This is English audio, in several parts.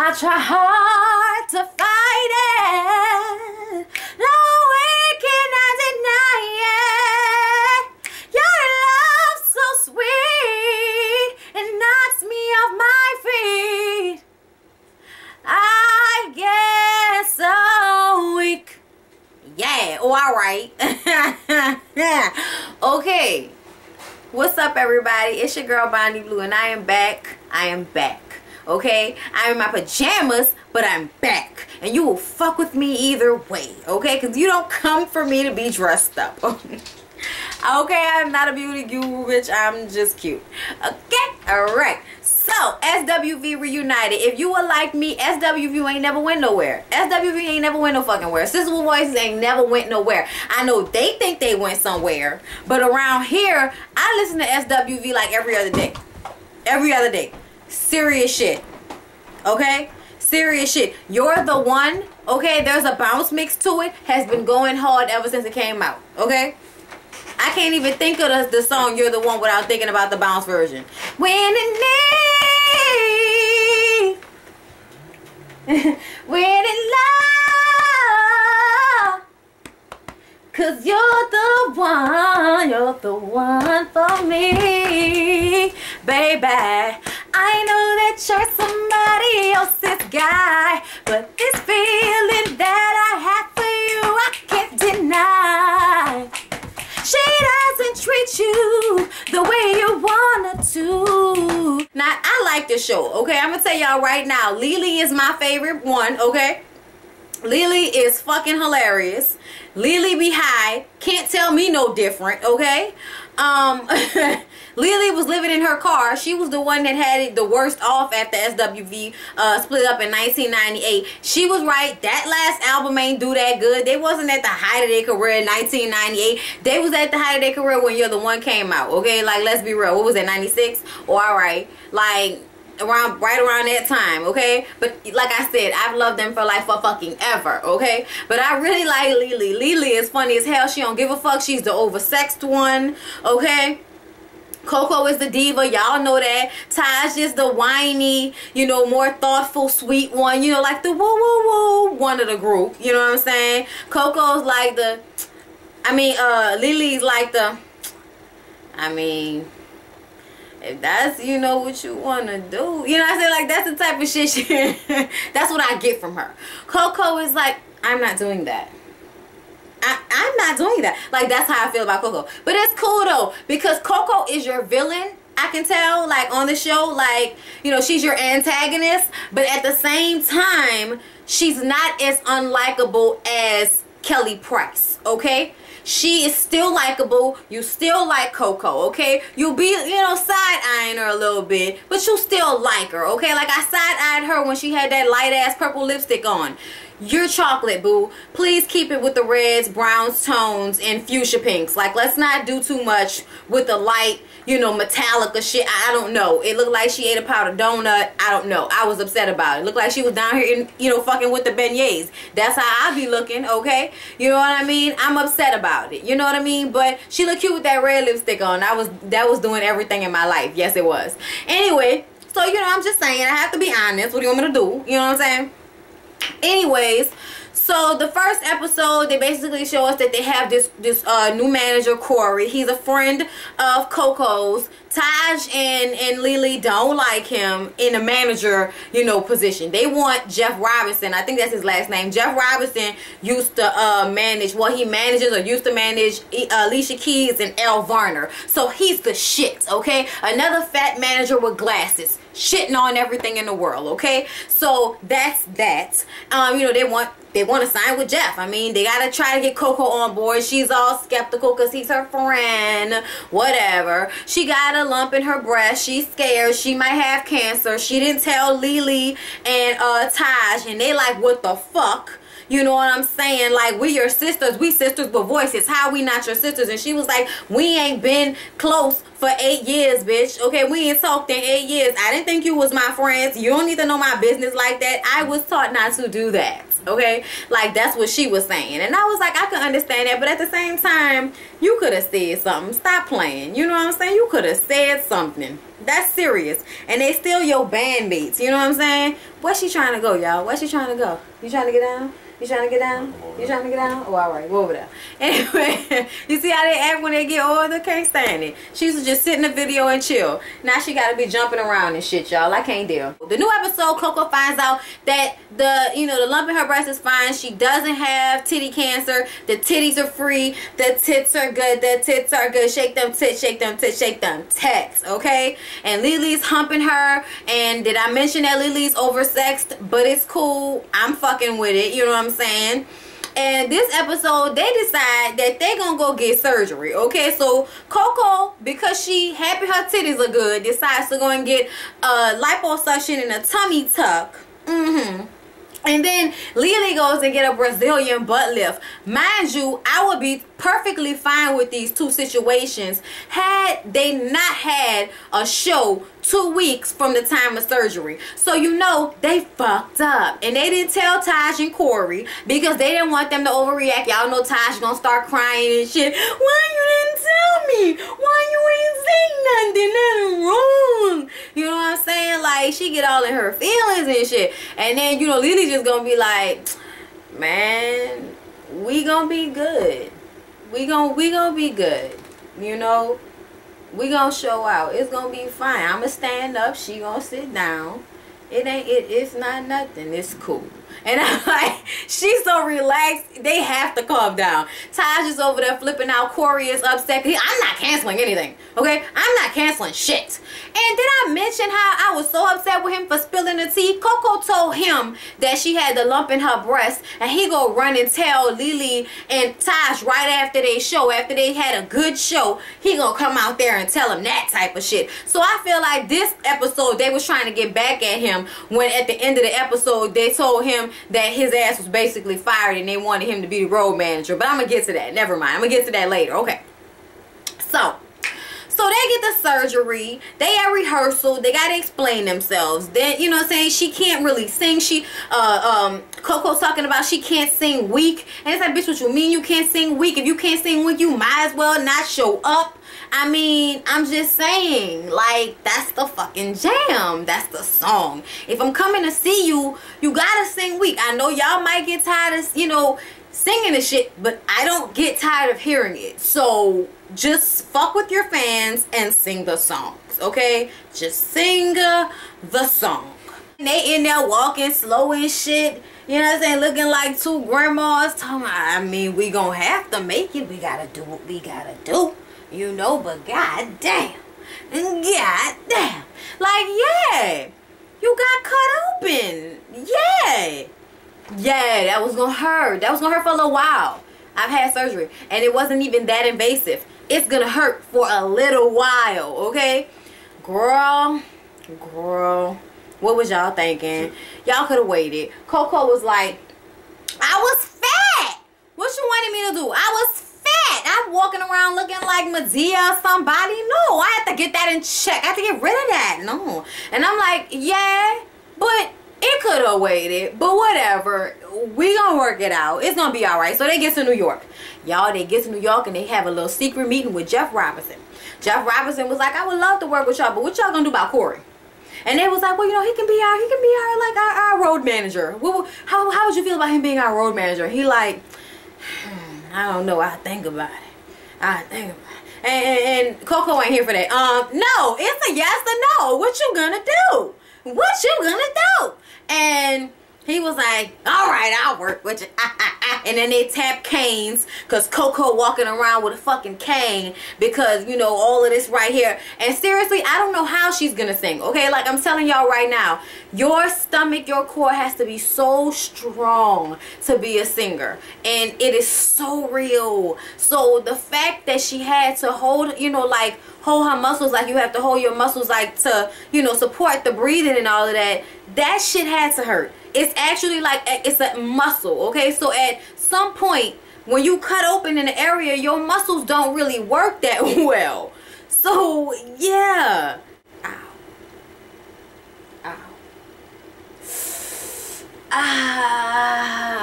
I try hard to fight it. No way can I deny it. Your love so sweet, it knocks me off my feet. I get so weak. Yeah, oh, all right. Okay. What's up, everybody? It's your girl, Bonnie Blue, and I am back. I am back. Okay? I'm in my pajamas, but I'm back. And you will fuck with me either way. Okay? Because you don't come for me to be dressed up. Okay? I'm not a beauty guru, bitch. I'm just cute. Okay? Alright. So, SWV Reunited. If you were like me, SWV ain't never went nowhere. SWV ain't never went no fucking where. Sisterful Voices ain't never went nowhere. I know they think they went somewhere, but around here, I listen to SWV like every other day. Every other day. Serious shit. Okay? Serious shit. You're the One. Okay? There's a bounce mix to it. Has been going hard ever since it came out. Okay? I can't even think of the song You're the One without thinking about the bounce version. When it need, when it love, 'cause you're the one for me, baby. I know that you're somebody else's guy, but this feeling that I have for you, I can't deny. She doesn't treat you the way you want her to. Now, I like this show, okay? I'm gonna tell y'all right now, Lily is my favorite one, okay? Lily is fucking hilarious. Lily be high. Can't tell me no different, okay? Lily was living in her car. She was the one that had it the worst off after SWV split up in 1998. She was right. That last album ain't do that good. They wasn't at the height of their career in 1998. They was at the height of their career when You're the One came out, okay? Like, let's be real. What was it, 96? Oh, all right. Like, right around that time, okay? But like I said, I've loved them for fucking ever, okay? But I really like Lily. Lily is funny as hell. She don't give a fuck. She's the oversexed one, okay? Coco is the diva, y'all know that. Taj is the whiny, you know, more thoughtful, sweet one, you know, like the woo woo woo one of the group, you know what I'm saying? Coco's like the, Lily's like the, if that's, you know, what you want to do, you know what I'm saying? Like, that's the type of shit that's what I get from her. Coco is like, I'm not doing that. I'm not doing that. Like, that's how I feel about Coco. But it's cool, though, because Coco is your villain. I can tell, like, on the show, like, you know, she's your antagonist. But at the same time, she's not as unlikable as Kelly Price, okay? She is still likable. You still like Coco, okay? You'll be, you know, side-eyeing her a little bit, but you still like her, okay? Like, I side-eyed her when she had that light-ass purple lipstick on. You're chocolate, boo. Please keep it with the reds, browns, tones, and fuchsia pinks. Like, let's not do too much with the light, you know, Metallica shit. I don't know. It looked like she ate a powdered donut. I don't know. I was upset about it. It looked like she was down here, you know, fucking with the beignets. That's how I be looking, okay? You know what I mean? I'm upset about it. You know what I mean? But she looked cute with that red lipstick on. That was doing everything in my life. Yes, it was. Anyway, so, you know, I'm just saying, I have to be honest. What do you want me to do? You know what I'm saying? Anyways, so the first episode, they basically show us that they have this new manager, Corey. He's a friend of Coco's. Taj and Lily don't like him in a manager, you know, position. They want Jeff Robinson. I think that's his last name. Jeff Robinson used to manage, well, he manages or used to manage Alicia Keys and Elle Varner. So he's the shit, okay? Another fat manager with glasses, shitting on everything in the world, okay? So that's that. You know, they want to sign with Jeff. I mean, they got to try to get Coco on board. She's all skeptical because he's her friend. Whatever. She got a lump in her breast. She's scared. She might have cancer. She didn't tell Lily and Taj. And they like, what the fuck? You know what I'm saying? Like, we your sisters. We sisters with voices. How we not your sisters? And she was like, we ain't been close for 8 years, bitch. Okay, we ain't talked in 8 years. I didn't think you was my friends. You don't need to know my business like that. I was taught not to do that. tits, okay? Like, that's what she was saying. And I was like, I can understand that, but at the same time, you could have said something. Stop playing. You know what I'm saying? You could have said something. That's serious. And they still your bandmates. You know what I'm saying? Where's she trying to go, y'all? Where's she trying to go? You trying to get down? You trying to get down? You trying to get down? Oh, all right. Go over there. Anyway, you see how they act when they get older? Can't stand it. She used to just sit in the video and chill. Now she got to be jumping around and shit, y'all. I can't deal. The new episode, Coco finds out that the lump in her breast is fine. She doesn't have titty cancer. The titties are free. The tits are good. The tits are good. Shake them tits. Shake them tits. Shake them tits. Okay? And Lily's humping her. And did I mention that Lily's oversexed? But it's cool. I'm fucking with it. You know what I'm saying? And this episode, they decide that they gonna go get surgery. Okay, so Coco, because she happy her titties are good, decides to go and get liposuction and a tummy tuck. And then Lily goes and get a Brazilian butt lift. Mind you, I would be perfectly fine with these two situations had they not had a show 2 weeks from the time of surgery. So you know they fucked up. And they didn't tell Taj and Corey because they didn't want them to overreact. Y'all know Taj gonna start crying and shit. Why you didn't tell me? Why you ain't saying nothing? That's wrong. You know what I'm saying? Like, she get all in her feelings and shit. And then, you know, Lily's just gonna be like, man, we gonna be good. We gonna be good. You know, we gonna show out. It's gonna be fine. I'ma stand up. She gonna sit down. It's not nothing. It's cool. And I'm like, she's so relaxed. They have to calm down. Taj is over there flipping out. Corey is upset. I'm not canceling anything. Okay? I'm not canceling shit. And did I mention how I was so upset with him for spilling the tea? Coco told him that she had the lump in her breast. And he go run and tell Lily and Taj right after they show. After they had a good show, he gonna come out there and tell him that type of shit. So I feel like this episode, they was trying to get back at him when at the end of the episode, they told him that his ass was basically fired and they wanted him to be the road manager. But I'm gonna get to that. Never mind. I'm gonna get to that later. Okay. So they get the surgery. They at rehearsal. They gotta explain themselves. Then, you know what I'm saying, she can't really sing. She Coco's talking about she can't sing weak. And it's like, bitch, what you mean you can't sing weak? If you can't sing weak, you might as well not show up. I mean, I'm just saying, like, that's the fucking jam. That's the song. If I'm coming to see you, you gotta sing weak. I know y'all might get tired of, you know, singing the shit, but I don't get tired of hearing it. So just fuck with your fans and sing the songs, okay? Just sing the song. They in there walking slow and shit. You know what I'm saying? Looking like two grandmas. Talking about, I mean, we gonna have to make it. We gotta do what we gotta do. You know, but goddamn. Goddamn. Like, yeah. You got cut open. Yeah. Yeah, that was gonna hurt. That was gonna hurt for a little while. I've had surgery. And it wasn't even that invasive. It's gonna hurt for a little while, okay? Girl. What was y'all thinking? Y'all could have waited. Coco was like, I was fat. What you wanted me to do? I was fat. I'm walking around looking like Medea or somebody. No, I have to get that in check. I have to get rid of that. No. And I'm like, yeah, but it could have waited. But whatever. We gonna work it out. It's gonna be alright. So they get to New York. Y'all, they get to New York and they have a little secret meeting with Jeff Robinson. Jeff Robinson was like, I would love to work with y'all, but what y'all gonna do about Corey? And they was like, well, you know, he can be our road manager. How would you feel about him being our road manager? He like, I don't know. I think about it. And Coco ain't here for that. No, it's a yes or no. What you gonna do? What you gonna do? And he was like, all right, I'll work with you. And then they tap canes because Coco walking around with a fucking cane because, you know, all of this right here. And seriously, I don't know how she's going to sing. Okay, like I'm telling y'all right now, your stomach, your core has to be so strong to be a singer. And it is so real. So the fact that she had to hold, you know, like hold her muscles like you have to hold your muscles like to, you know, support the breathing and all of that, that shit had to hurt. It's actually like, it's a muscle, okay? So at some point, when you cut open in an area, your muscles don't really work that well. So, yeah. Ow. Ow. Ah.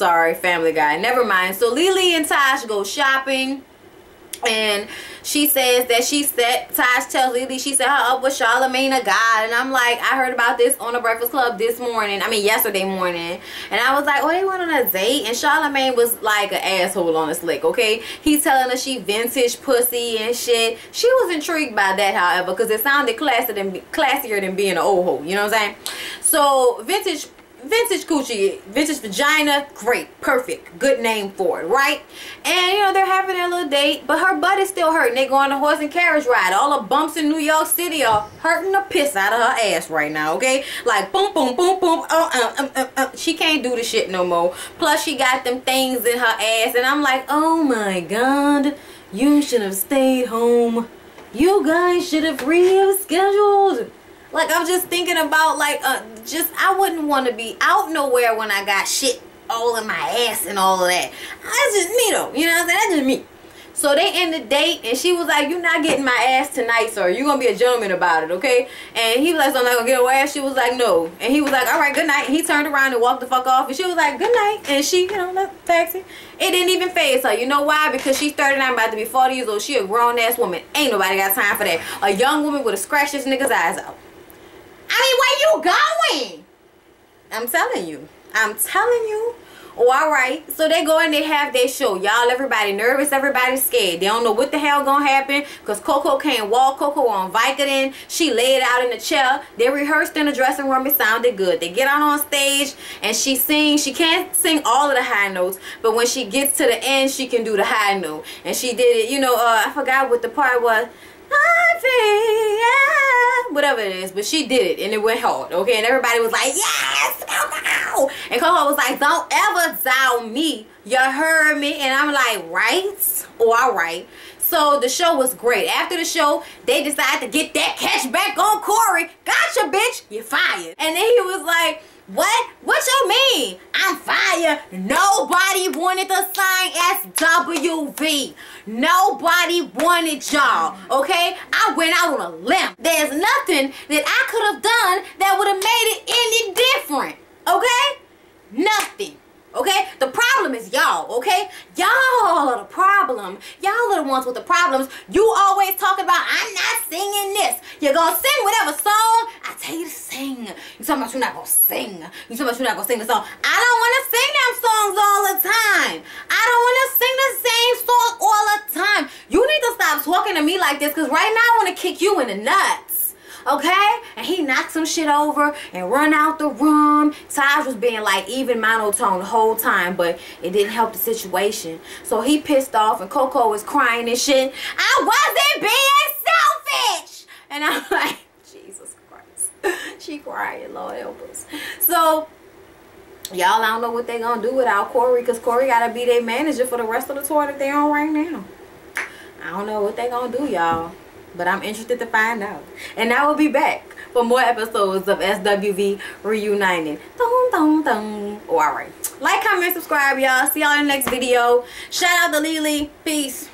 sorry, Family Guy. Never mind. So Lily and Taj go shopping. And she says that Taj tells Lily, she set her up with Charlamagne the God. And I'm like, I heard about this on the Breakfast Club this morning. I mean, yesterday morning. And I was like, oh, they went on a date. And Charlamagne was like an asshole on the slick, okay? He's telling her she vintage pussy and shit. She was intrigued by that, however, because it sounded classier than being an old hoe. You know what I'm saying? So, vintage coochie, vintage vagina, great, perfect, good name for it, right? And you know, they're having their little date, but her butt is still hurting. They go on a horse and carriage ride. All the bumps in New York City are hurting the piss out of her ass right now, okay? Like boom, boom, boom, boom. She can't do the shit no more. Plus, she got them things in her ass, and I'm like, oh my God, you should have stayed home. You guys should have rescheduled. Like, I'm just thinking about, like, I wouldn't want to be out nowhere when I got shit all in my ass and all of that. That's just me, though. You know what I'm saying? That's just me. So they end the date, and she was like, you're not getting my ass tonight, sir. You're going to be a gentleman about it, okay? And he was like, so I'm not going to get her ass? She was like, no. And he was like, all right, good night. And he turned around and walked the fuck off, and she was like, good night. And she, you know, left the taxi. It didn't even faze her. You know why? Because she's 39, about to be 40 years old. She a grown-ass woman. Ain't nobody got time for that. A young woman would have scratched this nigga's eyes out. I mean, where you going? I'm telling you. I'm telling you. Oh, all right. So they go and they have their show. Y'all, everybody nervous. Everybody's scared. They don't know what the hell gonna happen because Coco can't walk. Coco on Vicodin. She laid out in the chair. They rehearsed in the dressing room. It sounded good. They get out on stage and she sings. She can't sing all of the high notes, but when she gets to the end, she can do the high note. And she did it, you know, I forgot what the part was. Whatever it is, but she did it and it went hard, okay? And everybody was like, yes, Coco. And Coco was like, don't ever doubt me, you heard me? And I'm like, right? Oh, all right. So the show was great. After the show, they decided to get that catch back on Corey. Gotcha, bitch, you're fired. And then he was like, what you mean? I'm fired. Nobody wanted to sign SWV. Nobody wanted y'all, okay? I went out on a limb. There's nothing that I could have done that would have made it any different, okay? Nothing. Okay? The problem is y'all, okay? Y'all are the problem. Y'all are the ones with the problems. You always talking about, I'm not singing this. You're gonna sing whatever song I tell you to sing. You talking about you're not gonna sing. You talking about you're not gonna sing the song. I don't want to sing them songs all the time. I don't want to sing the same song all the time. You need to stop talking to me like this because right now I want to kick you in the nuts. Okay? And he knocked some shit over and run out the room. Taj was being like even monotone the whole time, but it didn't help the situation. So he pissed off and Coco was crying and shit. I wasn't being selfish! And I'm like, Jesus Christ. She crying, Lord help us. So, y'all, I don't know what they gonna do without Corey, because Corey gotta be their manager for the rest of the tour that they're on right now. I don't know what they gonna do, y'all. But I'm interested to find out. And I will be back for more episodes of SWV Reunited. Oh, alright. Like, comment, subscribe, y'all. See y'all in the next video. Shout out to Lily. Peace.